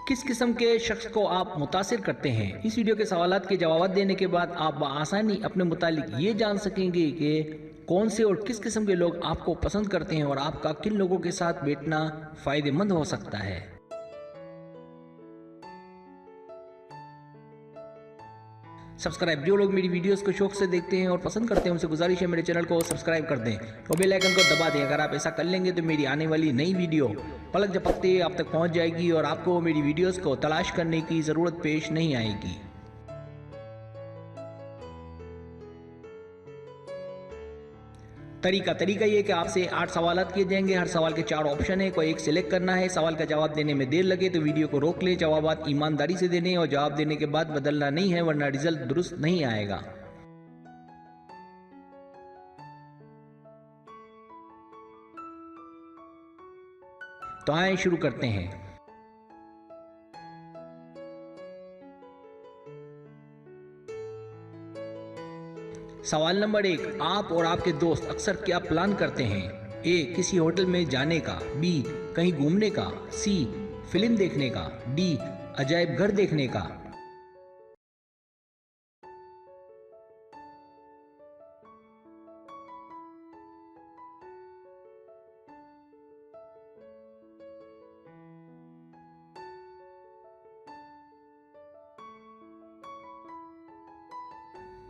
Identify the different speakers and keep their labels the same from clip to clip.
Speaker 1: किस किस्म के शख्स को आप मुतासिर करते हैं? इस वीडियो के सवालात के जवाब देने के बाद आप बआसानी अपने मुतालिक ये जान सकेंगे कि कौन से और किस किस्म के लोग आपको पसंद करते हैं और आपका किन लोगों के साथ बैठना फ़ायदेमंद हो सकता है। सब्सक्राइब, जो लोग मेरी वीडियोस को शौक से देखते हैं और पसंद करते हैं उनसे गुजारिश है मेरे चैनल को सब्सक्राइब कर दें और बेल आइकन को दबा दें। अगर आप ऐसा कर लेंगे तो मेरी आने वाली नई वीडियो पलक झपकते आप तक पहुंच जाएगी और आपको मेरी वीडियोस को तलाश करने की ज़रूरत पेश नहीं आएगी। तरीका ये कि आपसे 8 सवालात किए जाएंगे। हर सवाल के 4 ऑप्शन है, कोई एक सिलेक्ट करना है। सवाल का जवाब देने में देर लगे तो वीडियो को रोक लें। जवाबात ईमानदारी से देने और जवाब देने के बाद बदलना नहीं है, वरना रिजल्ट दुरुस्त नहीं आएगा। तो आइए शुरू करते हैं। सवाल नंबर 1, आप और आपके दोस्त अक्सर क्या प्लान करते हैं? ए, किसी होटल में जाने का, बी, कहीं घूमने का, सी, फिल्म देखने का, डी, अजायब घर देखने का।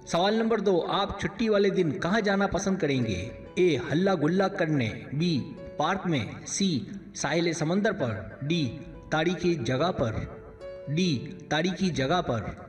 Speaker 1: सवाल नंबर 2, आप छुट्टी वाले दिन कहाँ जाना पसंद करेंगे? ए, हल्ला गुल्ला करने, बी, पार्क में, सी, साहिल समंदर पर, डी, तारीखी जगह पर, डी, तारीखी जगह पर।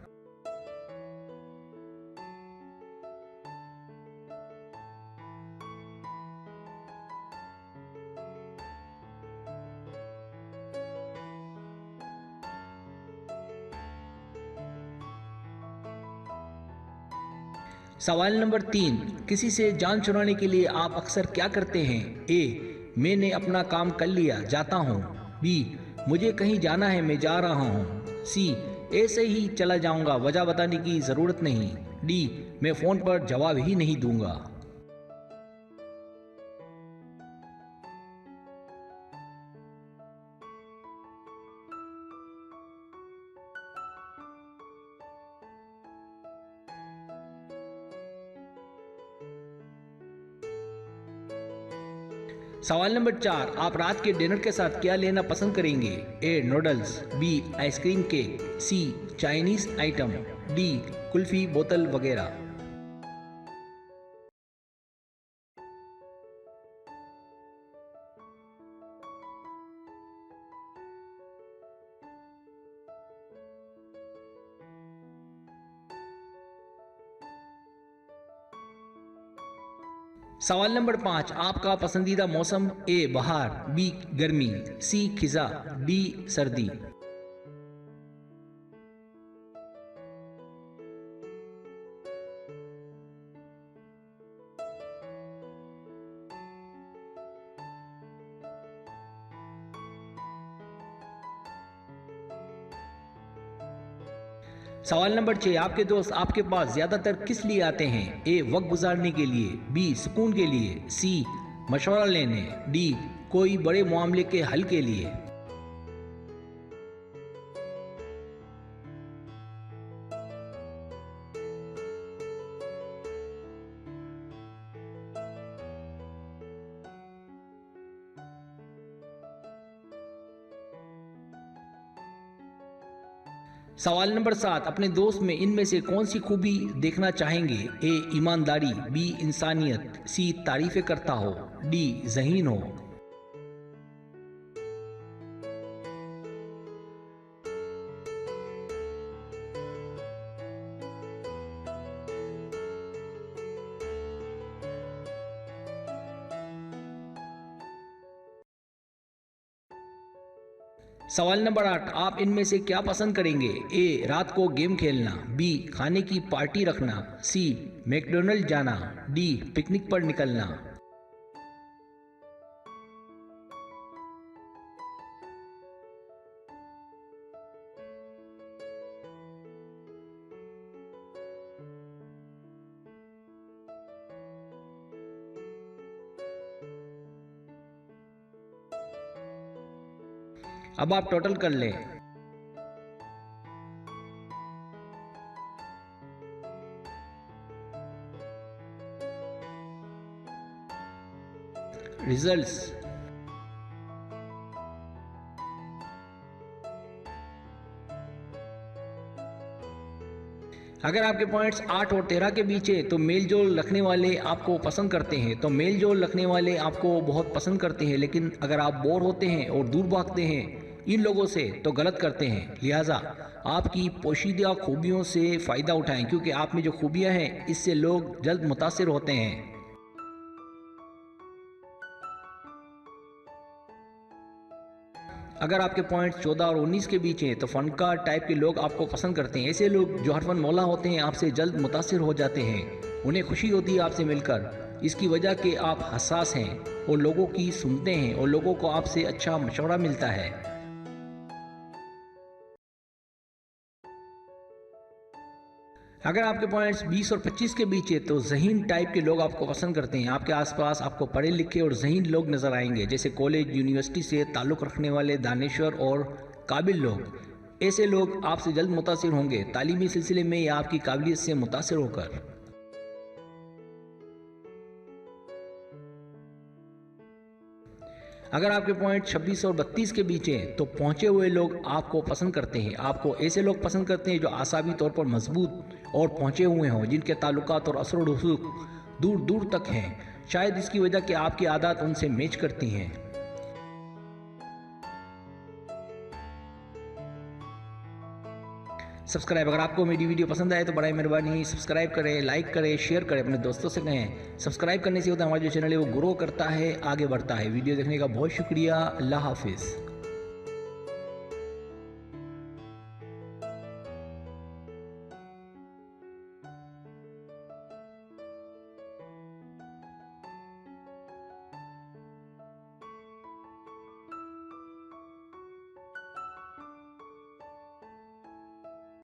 Speaker 1: सवाल नंबर 3, किसी से जान छुड़ाने के लिए आप अक्सर क्या करते हैं? ए, मैंने अपना काम कर लिया, जाता हूँ। बी, मुझे कहीं जाना है, मैं जा रहा हूँ। सी, ऐसे ही चला जाऊंगा, वजह बताने की ज़रूरत नहीं। डी, मैं फ़ोन पर जवाब ही नहीं दूंगा। सवाल नंबर 4, आप रात के डिनर के साथ क्या लेना पसंद करेंगे? ए, नूडल्स, बी, आइसक्रीम केक, सी, चाइनीज आइटम, डी, कुल्फी बोतल वगैरह। सवाल नंबर 5, आपका पसंदीदा मौसम? ए, बहार, बी, गर्मी, सी, खिजा, डी, सर्दी। सवाल नंबर 6, आपके दोस्त आपके पास ज़्यादातर किस लिए आते हैं? ए, वक्त गुजारने के लिए, बी, सुकून के लिए, सी, मशवरा लेने, डी, कोई बड़े मामले के हल के लिए। सवाल नंबर 7, अपने दोस्त में इनमें से कौन सी खूबी देखना चाहेंगे? ए, ईमानदारी, बी, इंसानियत, सी, तारीफें करता हो, डी, ज़हीन हो। सवाल नंबर 8, आप इनमें से क्या पसंद करेंगे? ए, रात को गेम खेलना, बी, खाने की पार्टी रखना, सी, मैकडॉनल्ड जाना, डी, पिकनिक पर निकलना। अब आप टोटल कर लें। रिजल्ट्स। अगर आपके पॉइंट्स 8 और 13 के बीच है तो मेल जोल रखने वाले आपको पसंद करते हैं, तो मेल जोल रखने वाले आपको बहुत पसंद करते हैं। लेकिन अगर आप बोर होते हैं और दूर भागते हैं इन लोगों से तो गलत करते हैं। लिहाजा आपकी पोशीदा खूबियों से फ़ायदा उठाएं, क्योंकि आप में जो खूबियां हैं इससे लोग जल्द मुतासिर होते हैं। अगर आपके पॉइंट्स 14 और 19 के बीच हैं तो फनकार टाइप के लोग आपको पसंद करते हैं। ऐसे लोग जो हरफन मौला होते हैं आपसे जल्द मुतासिर हो जाते हैं। उन्हें खुशी होती है आपसे मिलकर, इसकी वजह कि आप हसास हैं और लोगों की सुनते हैं और लोगों को आपसे अच्छा मशवरा मिलता है। अगर आपके पॉइंट्स 20 और 25 के बीच है तो ज़हीन टाइप के लोग आपको पसंद करते हैं। आपके आसपास आपको पढ़े लिखे और ज़हीन लोग नज़र आएंगे, जैसे कॉलेज यूनिवर्सिटी से ताल्लुक़ रखने वाले दानिश्वर और काबिल लोग। ऐसे लोग आपसे जल्द मुतासिर होंगे तालीमी सिलसिले में या आपकी काबिलियत से मुतासिर होकर। अगर आपके पॉइंट 26 और 32 के बीच हैं तो पहुंचे हुए लोग आपको पसंद करते हैं। आपको ऐसे लोग पसंद करते हैं जो आसाबी तौर पर मजबूत और पहुंचे हुए हों, जिनके ताल्लुकात और असर रसूख दूर दूर तक हैं। शायद इसकी वजह कि आपकी आदत उनसे मैच करती हैं। सब्सक्राइब, अगर आपको मेरी वीडियो पसंद आए तो बड़ी मेहरबानी सब्सक्राइब करें, लाइक करें, शेयर करें, अपने दोस्तों से कहें। सब्सक्राइब करने से होता है हमारा जो चैनल है वो ग्रो करता है, आगे बढ़ता है। वीडियो देखने का बहुत शुक्रिया। अल्लाह हाफिज़।